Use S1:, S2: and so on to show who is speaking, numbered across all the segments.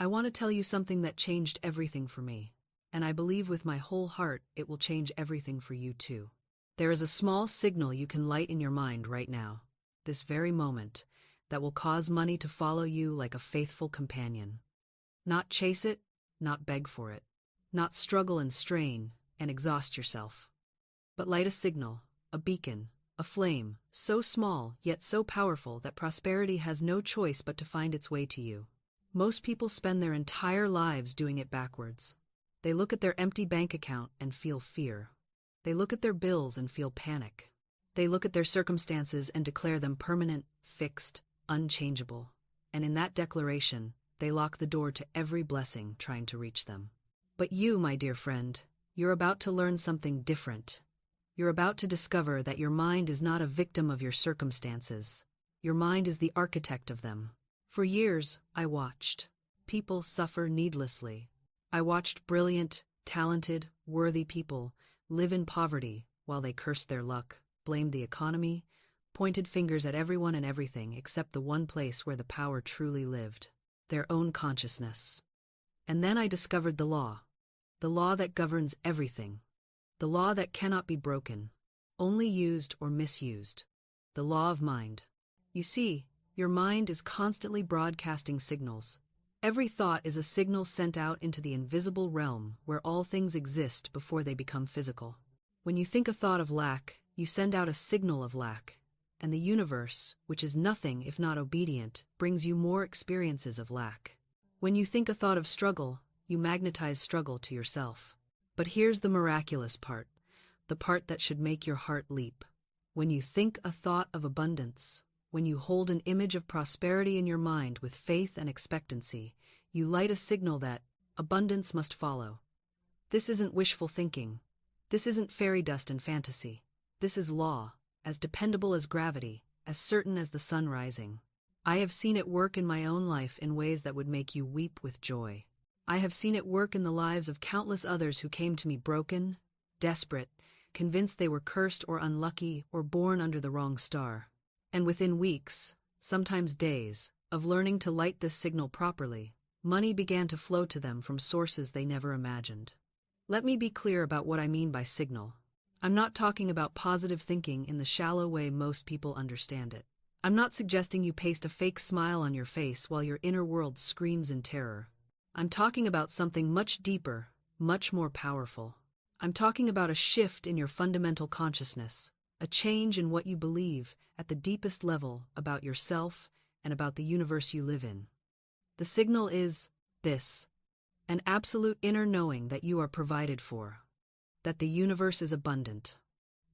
S1: I want to tell you something that changed everything for me, and I believe with my whole heart it will change everything for you too. There is a small signal you can light in your mind right now, this very moment, that will cause money to follow you like a faithful companion. Not chase it, not beg for it, not struggle and strain and exhaust yourself, but light a signal, a beacon, a flame, so small yet so powerful that prosperity has no choice but to find its way to you. Most people spend their entire lives doing it backwards. They look at their empty bank account and feel fear. They look at their bills and feel panic. They look at their circumstances and declare them permanent, fixed, unchangeable. And in that declaration, they lock the door to every blessing trying to reach them. But you, my dear friend, you're about to learn something different. You're about to discover that your mind is not a victim of your circumstances. Your mind is the architect of them. For years, I watched people suffer needlessly. I watched brilliant, talented, worthy people live in poverty while they cursed their luck, blamed the economy, pointed fingers at everyone and everything except the one place where the power truly lived, their own consciousness. And then I discovered the law that governs everything, the law that cannot be broken, only used or misused, the law of mind. You see, your mind is constantly broadcasting signals. Every thought is a signal sent out into the invisible realm where all things exist before they become physical. When you think a thought of lack, you send out a signal of lack, and the universe, which is nothing if not obedient, brings you more experiences of lack. When you think a thought of struggle, you magnetize struggle to yourself. But here's the miraculous part, the part that should make your heart leap. When you think a thought of abundance, when you hold an image of prosperity in your mind with faith and expectancy, you light a signal that abundance must follow. This isn't wishful thinking. This isn't fairy dust and fantasy. This is law, as dependable as gravity, as certain as the sun rising. I have seen it work in my own life in ways that would make you weep with joy. I have seen it work in the lives of countless others who came to me broken, desperate, convinced they were cursed or unlucky or born under the wrong star. And within weeks, sometimes days, of learning to light this signal properly, money began to flow to them from sources they never imagined. Let me be clear about what I mean by signal. I'm not talking about positive thinking in the shallow way most people understand it. I'm not suggesting you paste a fake smile on your face while your inner world screams in terror. I'm talking about something much deeper, much more powerful. I'm talking about a shift in your fundamental consciousness, a change in what you believe at the deepest level about yourself and about the universe you live in. The signal is this: an absolute inner knowing that you are provided for, that the universe is abundant,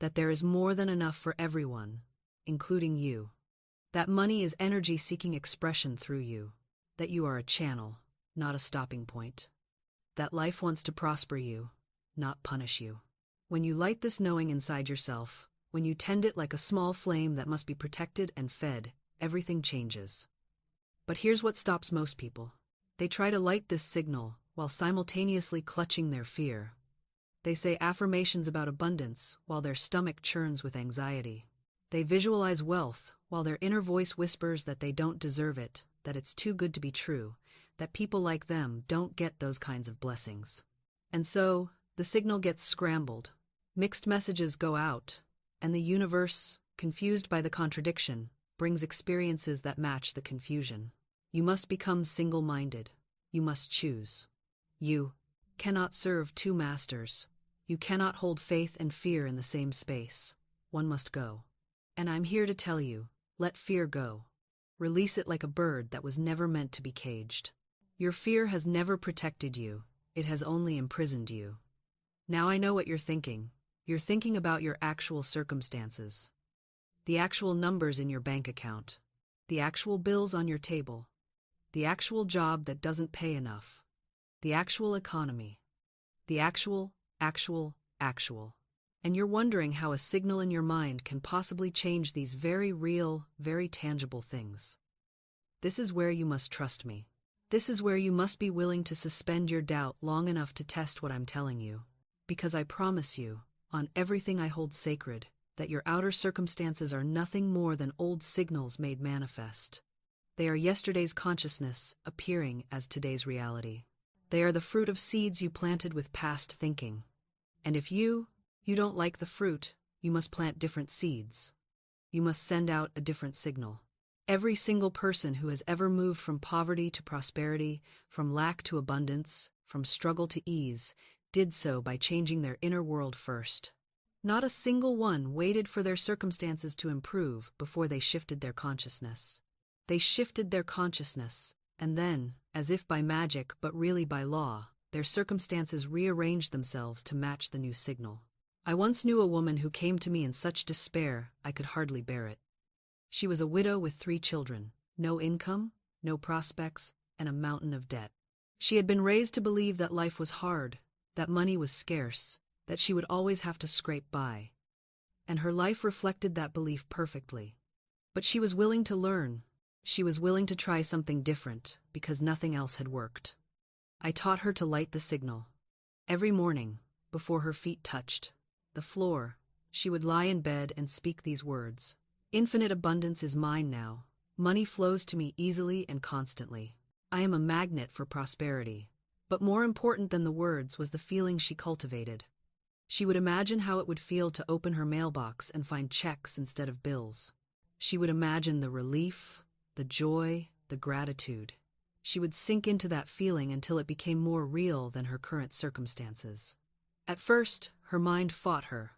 S1: that there is more than enough for everyone, including you, that money is energy seeking expression through you, that you are a channel, not a stopping point, that life wants to prosper you, not punish you. When you light this knowing inside yourself, when you tend it like a small flame that must be protected and fed, everything changes. But here's what stops most people. They try to light this signal while simultaneously clutching their fear. They say affirmations about abundance while their stomach churns with anxiety. They visualize wealth while their inner voice whispers that they don't deserve it, that it's too good to be true, that people like them don't get those kinds of blessings. And so, the signal gets scrambled. Mixed messages go out, and the universe, confused by the contradiction, brings experiences that match the confusion. You must become single-minded. You must choose. You cannot serve two masters. You cannot hold faith and fear in the same space. One must go. And I'm here to tell you, let fear go. Release it like a bird that was never meant to be caged. Your fear has never protected you. It has only imprisoned you. Now I know what you're thinking. You're thinking about your actual circumstances, the actual numbers in your bank account, the actual bills on your table, the actual job that doesn't pay enough, the actual economy, the actual. And you're wondering how a signal in your mind can possibly change these very real, very tangible things. This is where you must trust me. This is where you must be willing to suspend your doubt long enough to test what I'm telling you. Because I promise you, on everything I hold sacred, that your outer circumstances are nothing more than old signals made manifest. They are yesterday's consciousness appearing as today's reality. They are the fruit of seeds you planted with past thinking. And if you don't like the fruit, you must plant different seeds. You must send out a different signal. Every single person who has ever moved from poverty to prosperity, from lack to abundance, from struggle to ease, did so by changing their inner world first. Not a single one waited for their circumstances to improve before they shifted their consciousness. They shifted their consciousness, and then, as if by magic but really by law, their circumstances rearranged themselves to match the new signal. I once knew a woman who came to me in such despair I could hardly bear it. She was a widow with 3 children, no income, no prospects, and a mountain of debt. She had been raised to believe that life was hard, that money was scarce, that she would always have to scrape by. And her life reflected that belief perfectly. But she was willing to learn. She was willing to try something different, because nothing else had worked. I taught her to light the signal. Every morning, before her feet touched the floor, she would lie in bed and speak these words. Infinite abundance is mine now. Money flows to me easily and constantly. I am a magnet for prosperity. But more important than the words was the feeling she cultivated. She would imagine how it would feel to open her mailbox and find checks instead of bills. She would imagine the relief, the joy, the gratitude. She would sink into that feeling until it became more real than her current circumstances. At first, her mind fought her.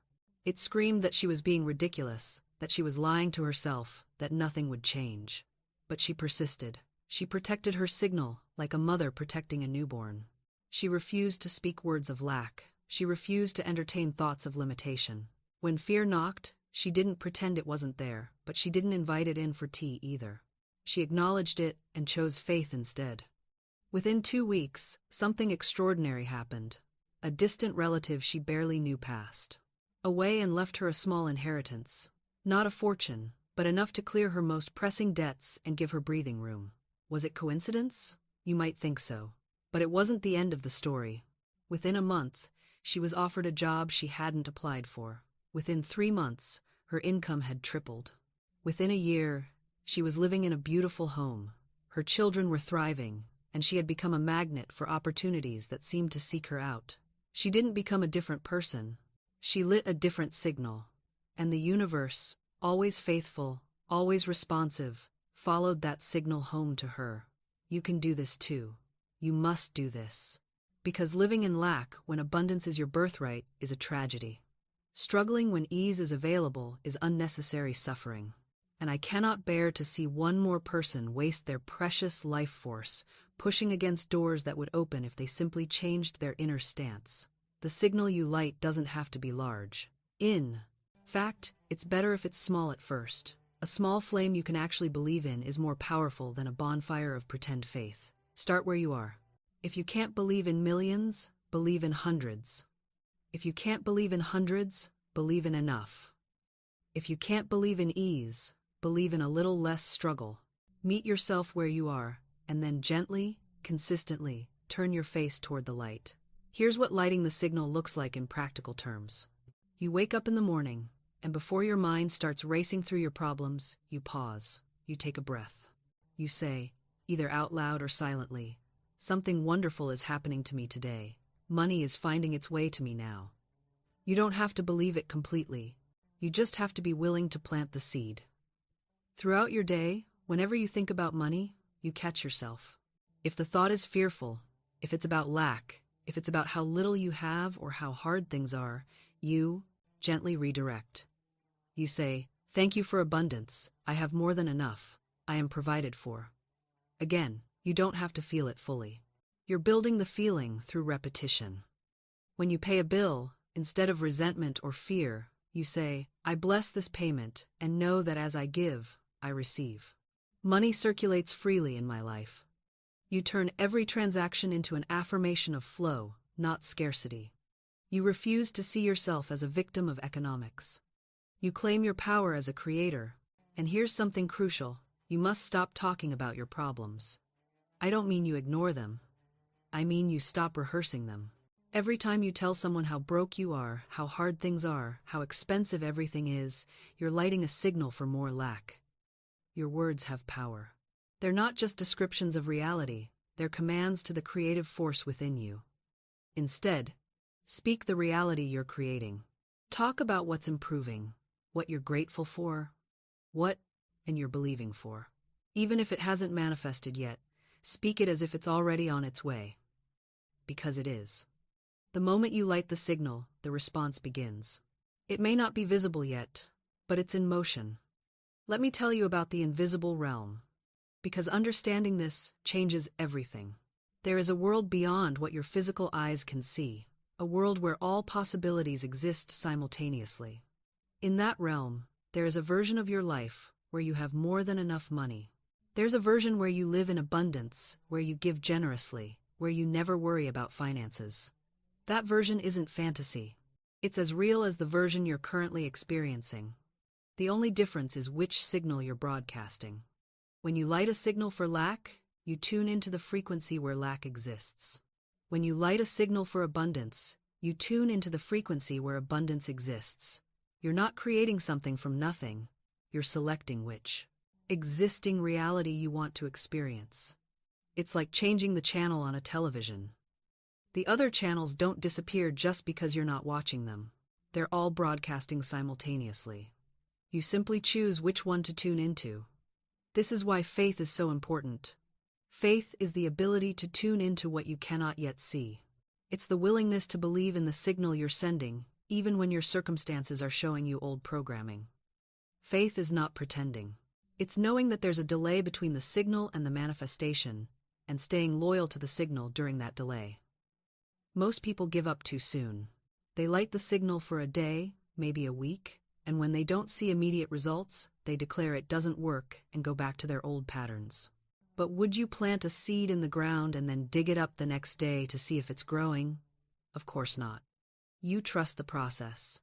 S1: It screamed that she was being ridiculous, that she was lying to herself, that nothing would change. But she persisted. She protected her signal, like a mother protecting a newborn. She refused to speak words of lack. She refused to entertain thoughts of limitation. When fear knocked, she didn't pretend it wasn't there, but she didn't invite it in for tea either. She acknowledged it and chose faith instead. Within 2 weeks, something extraordinary happened. A distant relative she barely knew passed away and left her a small inheritance. Not a fortune, but enough to clear her most pressing debts and give her breathing room. Was it coincidence? You might think so. But it wasn't the end of the story. Within a month, she was offered a job she hadn't applied for. Within 3 months, her income had tripled. Within a year, she was living in a beautiful home. Her children were thriving, and she had become a magnet for opportunities that seemed to seek her out. She didn't become a different person. She lit a different signal. And the universe, always faithful, always responsive, followed that signal home to her. You can do this too. You must do this. Because living in lack when abundance is your birthright is a tragedy. Struggling when ease is available is unnecessary suffering. And I cannot bear to see one more person waste their precious life force pushing against doors that would open if they simply changed their inner stance. The signal you light doesn't have to be large. In fact, it's better if it's small at first. A small flame you can actually believe in is more powerful than a bonfire of pretend faith. Start where you are. If you can't believe in millions, believe in hundreds. If you can't believe in hundreds, believe in enough. If you can't believe in ease, believe in a little less struggle. Meet yourself where you are, and then gently, consistently, turn your face toward the light. Here's what lighting the signal looks like in practical terms. You wake up in the morning, and before your mind starts racing through your problems, you pause. You take a breath. You say, either out loud or silently, something wonderful is happening to me today. Money is finding its way to me now. You don't have to believe it completely. You just have to be willing to plant the seed. Throughout your day, whenever you think about money, you catch yourself. If the thought is fearful, if it's about lack, if it's about how little you have or how hard things are, you gently redirect. You say, "Thank you for abundance. I have more than enough. I am provided for." Again, you don't have to feel it fully. You're building the feeling through repetition. When you pay a bill, instead of resentment or fear, you say, "I bless this payment and know that as I give, I receive." Money circulates freely in my life. You turn every transaction into an affirmation of flow, not scarcity. You refuse to see yourself as a victim of economics. You claim your power as a creator. And here's something crucial. You must stop talking about your problems. I don't mean you ignore them. I mean you stop rehearsing them. Every time you tell someone how broke you are, how hard things are, how expensive everything is, you're lighting a signal for more lack. Your words have power. They're not just descriptions of reality, they're commands to the creative force within you. Instead, speak the reality you're creating. Talk about what's improving, what you're grateful for, and you're believing for. Even if it hasn't manifested yet, speak it as if it's already on its way. Because it is. The moment you light the signal, the response begins. It may not be visible yet, but it's in motion. Let me tell you about the invisible realm. Because understanding this changes everything. There is a world beyond what your physical eyes can see, a world where all possibilities exist simultaneously. In that realm, there is a version of your life where you have more than enough money. There's a version where you live in abundance, where you give generously, where you never worry about finances. That version isn't fantasy. It's as real as the version you're currently experiencing. The only difference is which signal you're broadcasting. When you light a signal for lack, you tune into the frequency where lack exists. When you light a signal for abundance, you tune into the frequency where abundance exists. You're not creating something from nothing, you're selecting which existing reality you want to experience. It's like changing the channel on a television. The other channels don't disappear just because you're not watching them. They're all broadcasting simultaneously. You simply choose which one to tune into. This is why faith is so important. Faith is the ability to tune into what you cannot yet see. It's the willingness to believe in the signal you're sending, even when your circumstances are showing you old programming. Faith is not pretending. It's knowing that there's a delay between the signal and the manifestation, and staying loyal to the signal during that delay. Most people give up too soon. They light the signal for a day, maybe a week, and when they don't see immediate results, they declare it doesn't work and go back to their old patterns. But would you plant a seed in the ground and then dig it up the next day to see if it's growing? Of course not. You trust the process.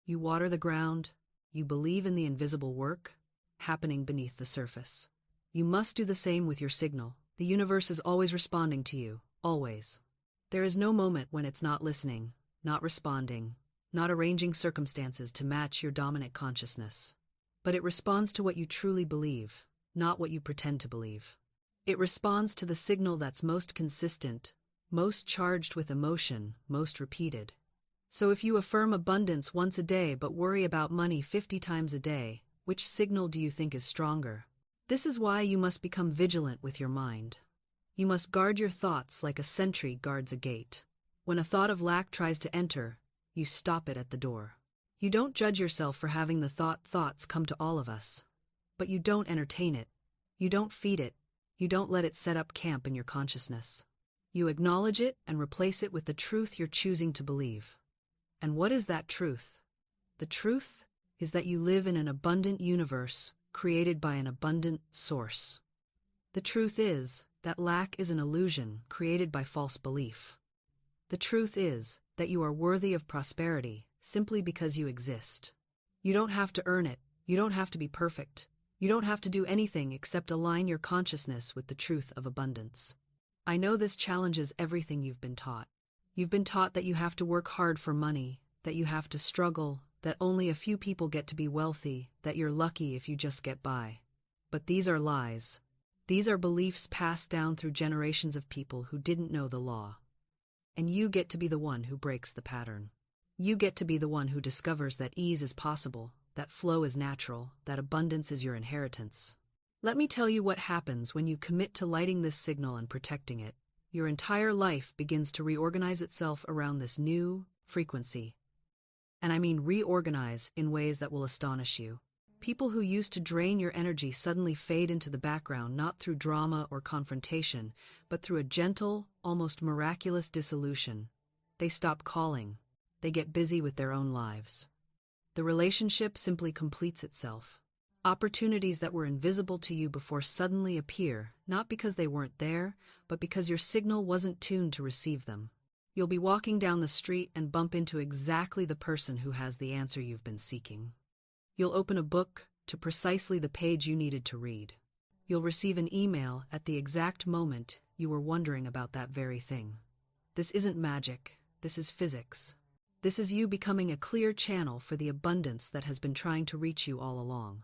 S1: You water the ground. You believe in the invisible work happening beneath the surface. You must do the same with your signal. The universe is always responding to you, always. There is no moment when it's not listening, not responding, not arranging circumstances to match your dominant consciousness. But it responds to what you truly believe, not what you pretend to believe. It responds to the signal that's most consistent, most charged with emotion, most repeated. So if you affirm abundance once a day but worry about money 50 times a day, which signal do you think is stronger? This is why you must become vigilant with your mind. You must guard your thoughts like a sentry guards a gate. When a thought of lack tries to enter, you stop it at the door. You don't judge yourself for having the thoughts come to all of us. But you don't entertain it. You don't feed it. You don't let it set up camp in your consciousness. You acknowledge it and replace it with the truth you're choosing to believe. And what is that truth? The truth is that you live in an abundant universe created by an abundant source. The truth is that lack is an illusion created by false belief. The truth is that you are worthy of prosperity simply because you exist. You don't have to earn it. You don't have to be perfect. You don't have to do anything except align your consciousness with the truth of abundance. I know this challenges everything you've been taught. You've been taught that you have to work hard for money, that you have to struggle, that only a few people get to be wealthy, that you're lucky if you just get by. But these are lies. These are beliefs passed down through generations of people who didn't know the law. And you get to be the one who breaks the pattern. You get to be the one who discovers that ease is possible, that flow is natural, that abundance is your inheritance. Let me tell you what happens when you commit to lighting this signal and protecting it. Your entire life begins to reorganize itself around this new frequency. And I mean reorganize in ways that will astonish you. People who used to drain your energy suddenly fade into the background, not through drama or confrontation, but through a gentle, almost miraculous dissolution. They stop calling. They get busy with their own lives. The relationship simply completes itself. Opportunities that were invisible to you before suddenly appear, not because they weren't there, but because your signal wasn't tuned to receive them. You'll be walking down the street and bump into exactly the person who has the answer you've been seeking. You'll open a book to precisely the page you needed to read. You'll receive an email at the exact moment you were wondering about that very thing. This isn't magic. This is physics. This is you becoming a clear channel for the abundance that has been trying to reach you all along.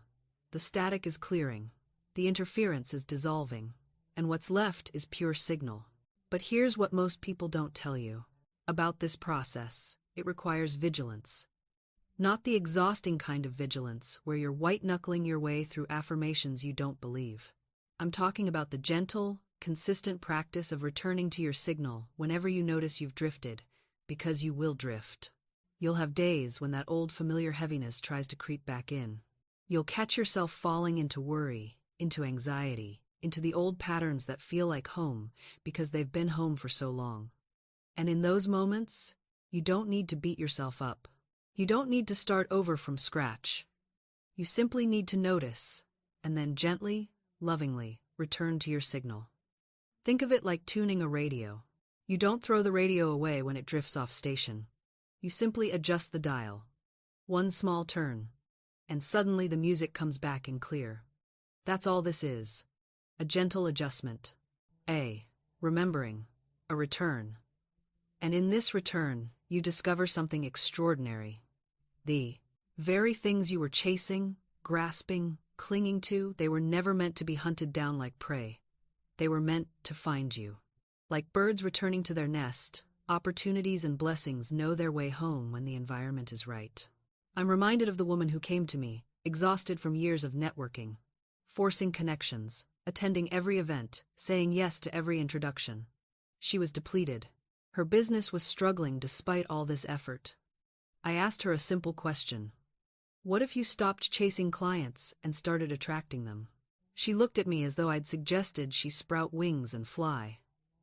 S1: The static is clearing. The interference is dissolving, and what's left is pure signal. But here's what most people don't tell you about this process. It requires vigilance. Not the exhausting kind of vigilance where you're white-knuckling your way through affirmations you don't believe. I'm talking about the gentle, consistent practice of returning to your signal whenever you notice you've drifted, because you will drift. You'll have days when that old familiar heaviness tries to creep back in. You'll catch yourself falling into worry, into anxiety, into the old patterns that feel like home because they've been home for so long. And in those moments, you don't need to beat yourself up. You don't need to start over from scratch. You simply need to notice, and then gently, lovingly, return to your signal. Think of it like tuning a radio. You don't throw the radio away when it drifts off station. You simply adjust the dial. One small turn, and suddenly the music comes back in clear. That's all this is. A gentle adjustment. Remembering. A return. And in this return, you discover something extraordinary. The very things you were chasing, grasping, clinging to, they were never meant to be hunted down like prey. They were meant to find you. Like birds returning to their nest, opportunities and blessings know their way home when the environment is right. I'm reminded of the woman who came to me, exhausted from years of networking, forcing connections, attending every event, saying yes to every introduction. She was depleted. Her business was struggling despite all this effort. I asked her a simple question. What if you stopped chasing clients and started attracting them? She looked at me as though I'd suggested she sprout wings and fly.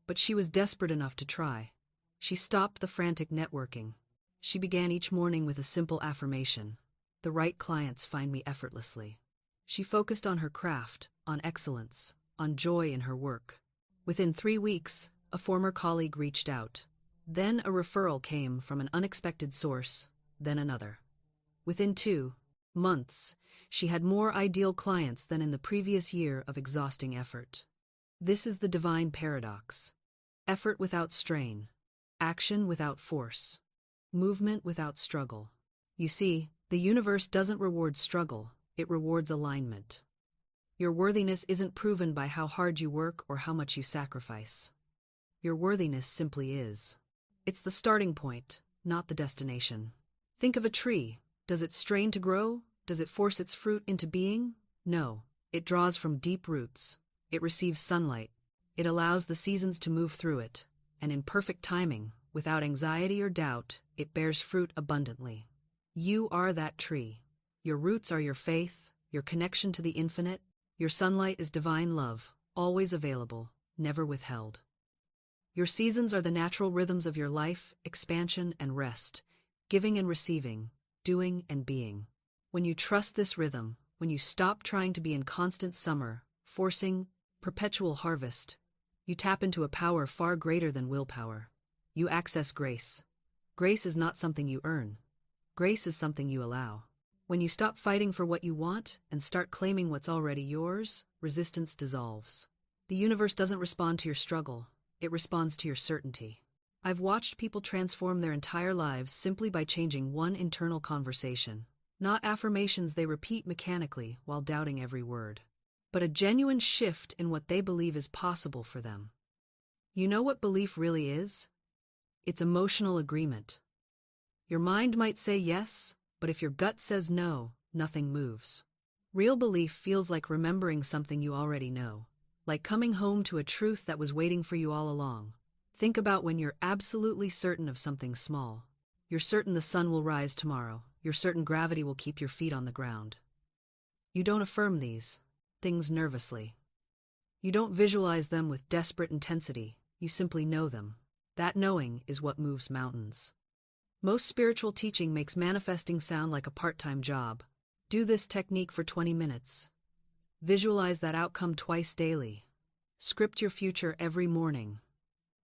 S1: But she was desperate enough to try. She stopped the frantic networking. She began each morning with a simple affirmation. The right clients find me effortlessly. She focused on her craft, on excellence, on joy in her work. Within 3 weeks, a former colleague reached out. Then a referral came from an unexpected source, then another. Within 2 months, she had more ideal clients than in the previous year of exhausting effort. This is the divine paradox. Effort without strain, action without force, movement without struggle. You see, the universe doesn't reward struggle, it rewards alignment. Your worthiness isn't proven by how hard you work or how much you sacrifice. Your worthiness simply is. It's the starting point, not the destination. Think of a tree. Does it strain to grow? Does it force its fruit into being? No. It draws from deep roots. It receives sunlight. It allows the seasons to move through it. And in perfect timing, without anxiety or doubt, it bears fruit abundantly. You are that tree. Your roots are your faith, your connection to the infinite. Your sunlight is divine love, always available, never withheld. Your seasons are the natural rhythms of your life, expansion and rest, giving and receiving, doing and being. When you trust this rhythm, when you stop trying to be in constant summer, forcing perpetual harvest, you tap into a power far greater than willpower. You access grace. Grace is not something you earn. Grace is something you allow. When you stop fighting for what you want and start claiming what's already yours, resistance dissolves. The universe doesn't respond to your struggle. It responds to your certainty. I've watched people transform their entire lives simply by changing one internal conversation. Not affirmations they repeat mechanically while doubting every word, but a genuine shift in what they believe is possible for them. You know what belief really is? It's emotional agreement. Your mind might say yes, but if your gut says no, nothing moves. Real belief feels like remembering something you already know. Like coming home to a truth that was waiting for you all along. Think about when you're absolutely certain of something small. You're certain the sun will rise tomorrow. You're certain gravity will keep your feet on the ground. You don't affirm these things nervously. You don't visualize them with desperate intensity. You simply know them. That knowing is what moves mountains. Most spiritual teaching makes manifesting sound like a part-time job. Do this technique for 20 minutes. Visualize that outcome twice daily. Script your future every morning.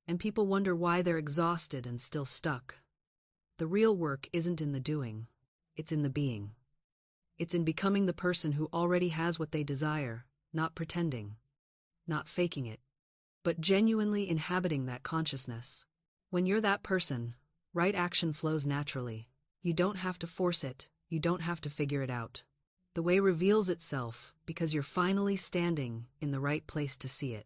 S1: And people wonder why they're exhausted and still stuck. The real work isn't in the doing. It's in the being. It's in becoming the person who already has what they desire, not pretending, not faking it, but genuinely inhabiting that consciousness. When you're that person, right action flows naturally. You don't have to force it. You don't have to figure it out. The way reveals itself because you're finally standing in the right place to see it.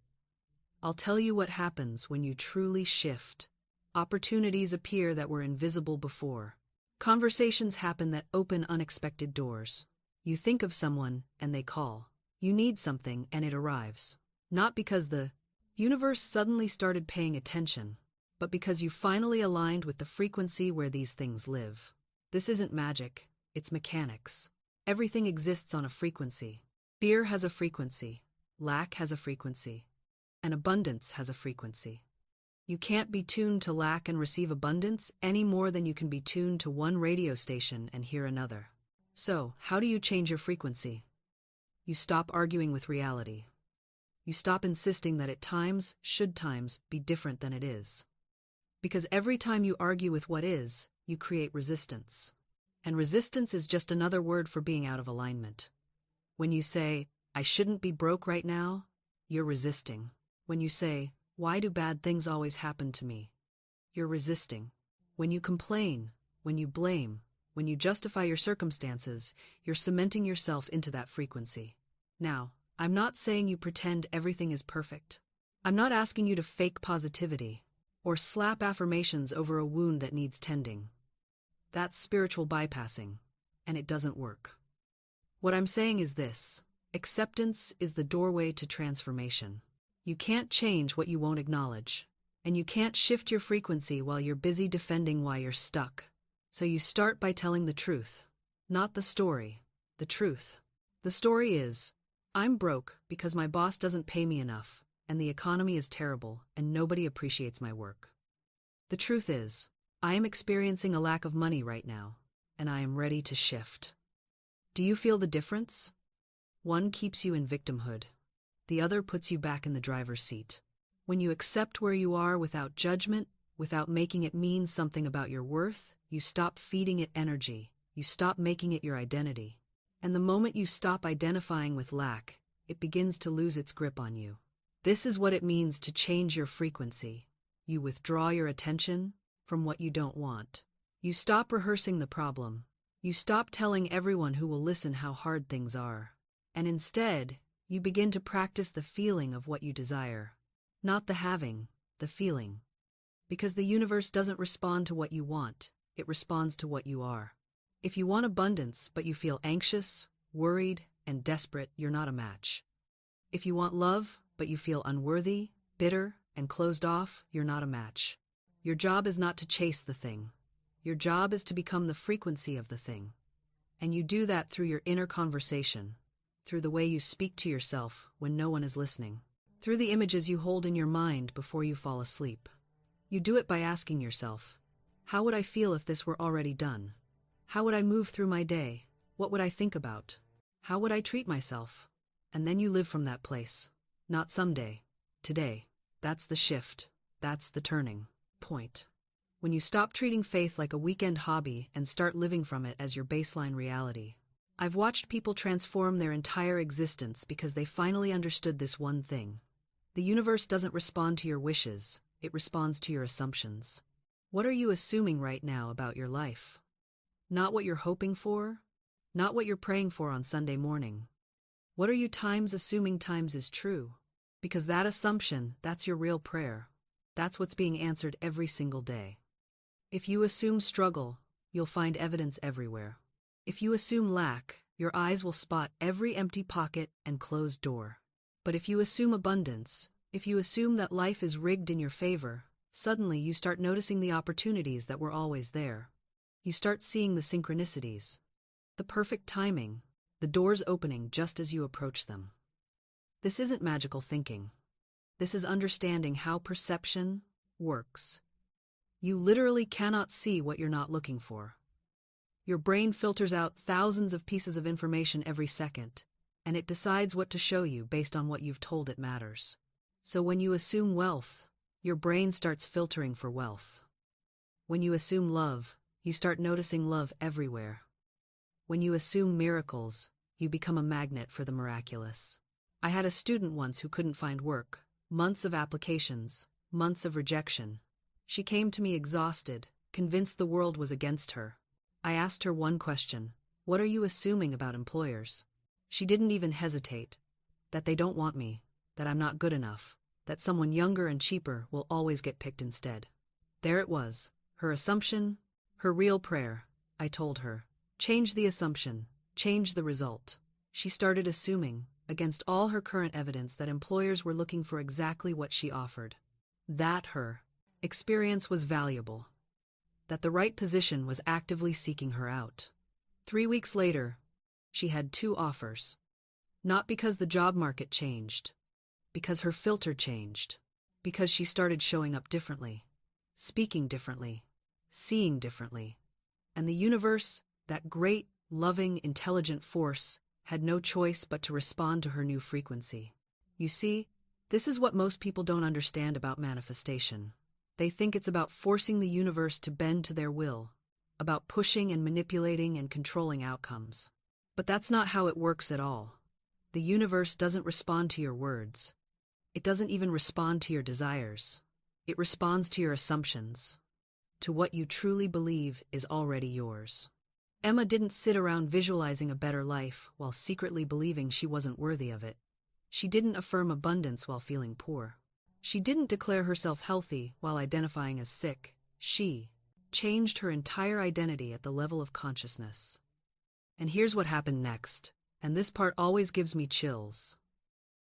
S1: I'll tell you what happens when you truly shift. Opportunities appear that were invisible before. Conversations happen that open unexpected doors. You think of someone and they call. You need something and it arrives. Not because the universe suddenly started paying attention, but because you finally aligned with the frequency where these things live. This isn't magic, it's mechanics. Everything exists on a frequency. Fear has a frequency, lack has a frequency, and abundance has a frequency. You can't be tuned to lack and receive abundance any more than you can be tuned to one radio station and hear another. So, how do you change your frequency? You stop arguing with reality. You stop insisting that at times should times be different than it is. Because every time you argue with what is, you create resistance. And resistance is just another word for being out of alignment. When you say, I shouldn't be broke right now, you're resisting. When you say, why do bad things always happen to me? You're resisting. When you complain, when you blame, when you justify your circumstances, you're cementing yourself into that frequency. Now, I'm not saying you pretend everything is perfect. I'm not asking you to fake positivity or slap affirmations over a wound that needs tending. That's spiritual bypassing, and it doesn't work. What I'm saying is this: acceptance is the doorway to transformation. You can't change what you won't acknowledge, and you can't shift your frequency while you're busy defending why you're stuck. So you start by telling the truth, not the story, the truth. The story is, I'm broke because my boss doesn't pay me enough, and the economy is terrible, and nobody appreciates my work. The truth is, I am experiencing a lack of money right now, and I am ready to shift. Do you feel the difference? One keeps you in victimhood. The other puts you back in the driver's seat. When you accept where you are without judgment, without making it mean something about your worth, you stop feeding it energy. You stop making it your identity. And the moment you stop identifying with lack, it begins to lose its grip on you. This is what it means to change your frequency. You withdraw your attention from what you don't want. You stop rehearsing the problem. You stop telling everyone who will listen how hard things are. And instead, you begin to practice the feeling of what you desire. Not the having, the feeling. Because the universe doesn't respond to what you want, it responds to what you are. If you want abundance but you feel anxious, worried, and desperate, you're not a match. If you want love but you feel unworthy, bitter, and closed off, you're not a match. Your job is not to chase the thing. Your job is to become the frequency of the thing. And you do that through your inner conversation, through the way you speak to yourself when no one is listening, through the images you hold in your mind before you fall asleep. You do it by asking yourself, how would I feel if this were already done? How would I move through my day? What would I think about? How would I treat myself? And then you live from that place. Not someday. Today. That's the shift. That's the turning point. When you stop treating faith like a weekend hobby and start living from it as your baseline reality. I've watched people transform their entire existence because they finally understood this one thing. The universe doesn't respond to your wishes, it responds to your assumptions. What are you assuming right now about your life? Not what you're hoping for, not what you're praying for on Sunday morning. What are you times assuming times is true? Because that assumption, that's your real prayer. That's what's being answered every single day. If you assume struggle, you'll find evidence everywhere. If you assume lack, your eyes will spot every empty pocket and closed door. But if you assume abundance, if you assume that life is rigged in your favor, suddenly you start noticing the opportunities that were always there. You start seeing the synchronicities, the perfect timing, the doors opening just as you approach them. This isn't magical thinking. This is understanding how perception works. You literally cannot see what you're not looking for. Your brain filters out thousands of pieces of information every second, and it decides what to show you based on what you've told it matters. So when you assume wealth, your brain starts filtering for wealth. When you assume love, you start noticing love everywhere. When you assume miracles, you become a magnet for the miraculous. I had a student once who couldn't find work, months of applications, months of rejection. She came to me exhausted, convinced the world was against her. I asked her one question: What are you assuming about employers? She didn't even hesitate. That they don't want me, that I'm not good enough, that someone younger and cheaper will always get picked instead. There it was, her assumption, her real prayer. I told her, change the assumption, change the result. She started assuming, against all her current evidence, that employers were looking for exactly what she offered. That her experience was valuable. That the right position was actively seeking her out. 3 weeks later, she had 2 offers. Not because the job market changed, because her filter changed, because she started showing up differently, speaking differently, seeing differently. And the universe, that great, loving, intelligent force, had no choice but to respond to her new frequency. You see, this is what most people don't understand about manifestation. They think it's about forcing the universe to bend to their will, about pushing and manipulating and controlling outcomes. But that's not how it works at all. The universe doesn't respond to your words. It doesn't even respond to your desires. It responds to your assumptions, to what you truly believe is already yours. Emma didn't sit around visualizing a better life while secretly believing she wasn't worthy of it. She didn't affirm abundance while feeling poor. She didn't declare herself healthy while identifying as sick. She changed her entire identity at the level of consciousness. And here's what happened next, and this part always gives me chills.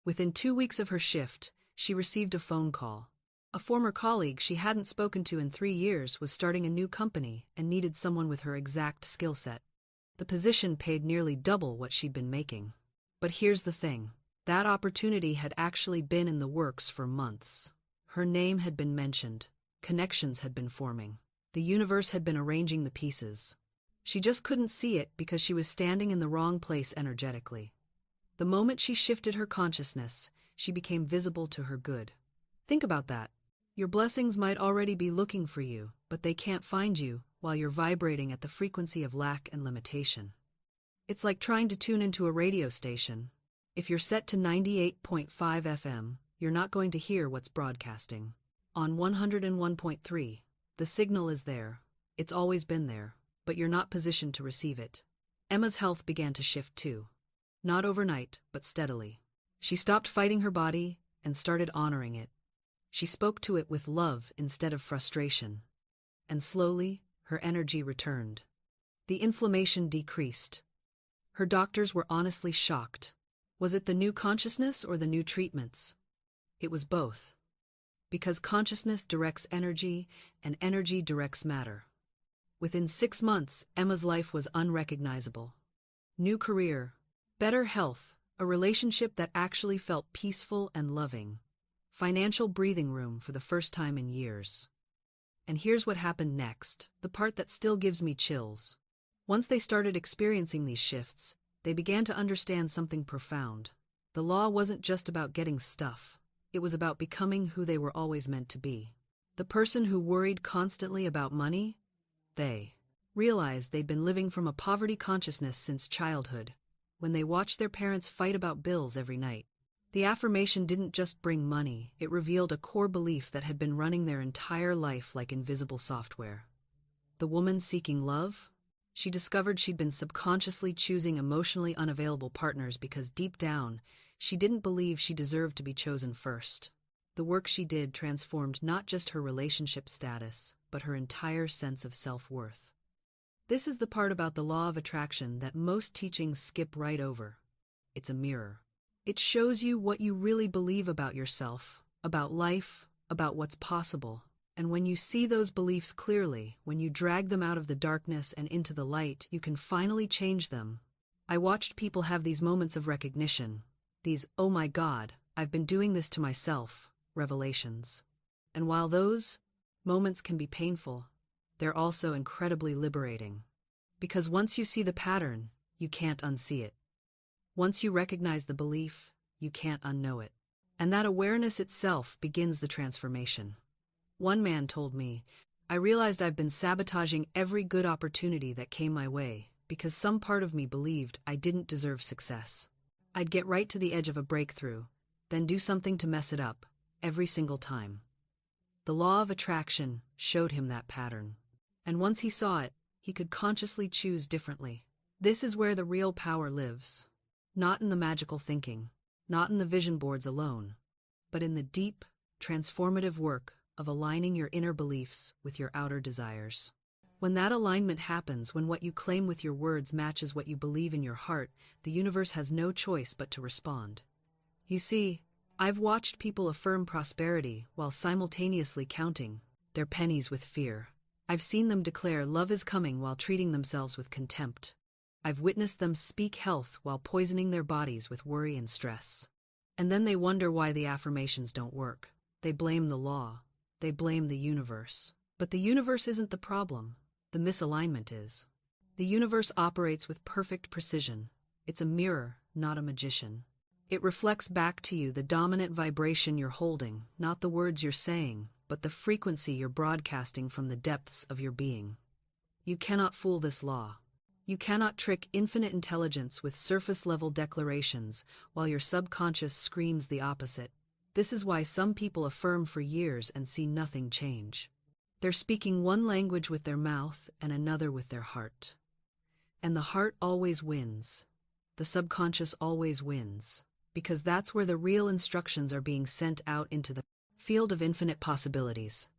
S1: Within 2 weeks of her shift, she received a phone call. A former colleague she hadn't spoken to in 3 years was starting a new company and needed someone with her exact skill set. The position paid nearly double what she'd been making. But here's the thing. That opportunity had actually been in the works for months. Her name had been mentioned. Connections had been forming. The universe had been arranging the pieces. She just couldn't see it because she was standing in the wrong place energetically. The moment she shifted her consciousness, she became visible to her good. Think about that. Your blessings might already be looking for you, but they can't find you while you're vibrating at the frequency of lack and limitation. It's like trying to tune into a radio station. If you're set to 98.5 FM, you're not going to hear what's broadcasting. On 101.3, the signal is there. It's always been there, but you're not positioned to receive it. Emma's health began to shift too. Not overnight, but steadily. She stopped fighting her body and started honoring it. She spoke to it with love instead of frustration. And slowly, her energy returned. The inflammation decreased. Her doctors were honestly shocked. Was it the new consciousness or the new treatments? It was both. Because consciousness directs energy, and energy directs matter. Within 6 months, Emma's life was unrecognizable. New career, better health, a relationship that actually felt peaceful and loving. Financial breathing room for the first time in years. And here's what happened next, the part that still gives me chills. Once they started experiencing these shifts, they began to understand something profound. The law wasn't just about getting stuff. It was about becoming who they were always meant to be. The person who worried constantly about money, they realized they'd been living from a poverty consciousness since childhood, when they watched their parents fight about bills every night. The affirmation didn't just bring money, it revealed a core belief that had been running their entire life like invisible software. The woman seeking love? She discovered she'd been subconsciously choosing emotionally unavailable partners because deep down, she didn't believe she deserved to be chosen first. The work she did transformed not just her relationship status, but her entire sense of self-worth. This is the part about the law of attraction that most teachings skip right over. It's a mirror. It shows you what you really believe about yourself, about life, about what's possible. And when you see those beliefs clearly, when you drag them out of the darkness and into the light, you can finally change them. I watched people have these moments of recognition, these "oh my God, I've been doing this to myself" revelations. And while those moments can be painful, they're also incredibly liberating. Because once you see the pattern, you can't unsee it. Once you recognize the belief, you can't unknow it. And that awareness itself begins the transformation. One man told me, "I realized I've been sabotaging every good opportunity that came my way because some part of me believed I didn't deserve success. I'd get right to the edge of a breakthrough, then do something to mess it up, every single time." The law of attraction showed him that pattern. And once he saw it, he could consciously choose differently. This is where the real power lives. Not in the magical thinking, not in the vision boards alone, but in the deep, transformative work of aligning your inner beliefs with your outer desires. When that alignment happens, when what you claim with your words matches what you believe in your heart, the universe has no choice but to respond. You see, I've watched people affirm prosperity while simultaneously counting their pennies with fear. I've seen them declare love is coming while treating themselves with contempt. I've witnessed them speak health while poisoning their bodies with worry and stress. And then they wonder why the affirmations don't work. They blame the law. They blame the universe. But the universe isn't the problem. The misalignment is. The universe operates with perfect precision. It's a mirror, not a magician. It reflects back to you the dominant vibration you're holding, not the words you're saying, but the frequency you're broadcasting from the depths of your being. You cannot fool this law. You cannot trick infinite intelligence with surface-level declarations while your subconscious screams the opposite. This is why some people affirm for years and see nothing change. They're speaking one language with their mouth and another with their heart. And the heart always wins. The subconscious always wins. Because that's where the real instructions are being sent out into the field of infinite possibilities.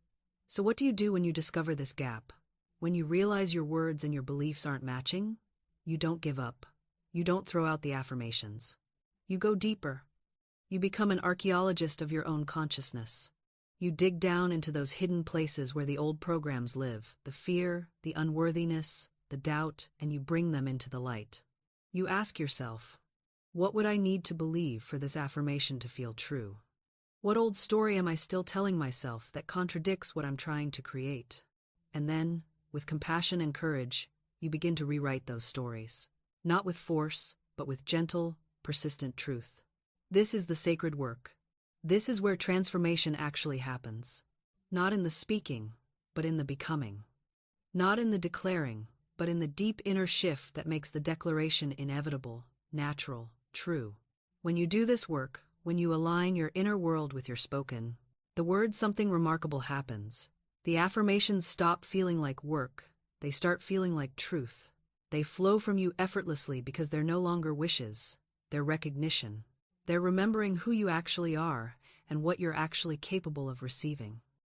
S1: So what do you do when you discover this gap? When you realize your words and your beliefs aren't matching? You don't give up. You don't throw out the affirmations. You go deeper. You become an archaeologist of your own consciousness. You dig down into those hidden places where the old programs live, the fear, the unworthiness, the doubt, and you bring them into the light. You ask yourself, what would I need to believe for this affirmation to feel true? What old story am I still telling myself that contradicts what I'm trying to create? And then, with compassion and courage, you begin to rewrite those stories. Not with force, but with gentle, persistent truth. This is the sacred work. This is where transformation actually happens. Not in the speaking, but in the becoming. Not in the declaring, but in the deep inner shift that makes the declaration inevitable, natural, true. When you do this work, when you align your inner world with your spoken, the words something remarkable happens. The affirmations stop feeling like work. They start feeling like truth. They flow from you effortlessly because they're no longer wishes. They're recognition. They're remembering who you actually are and what you're actually capable of receiving.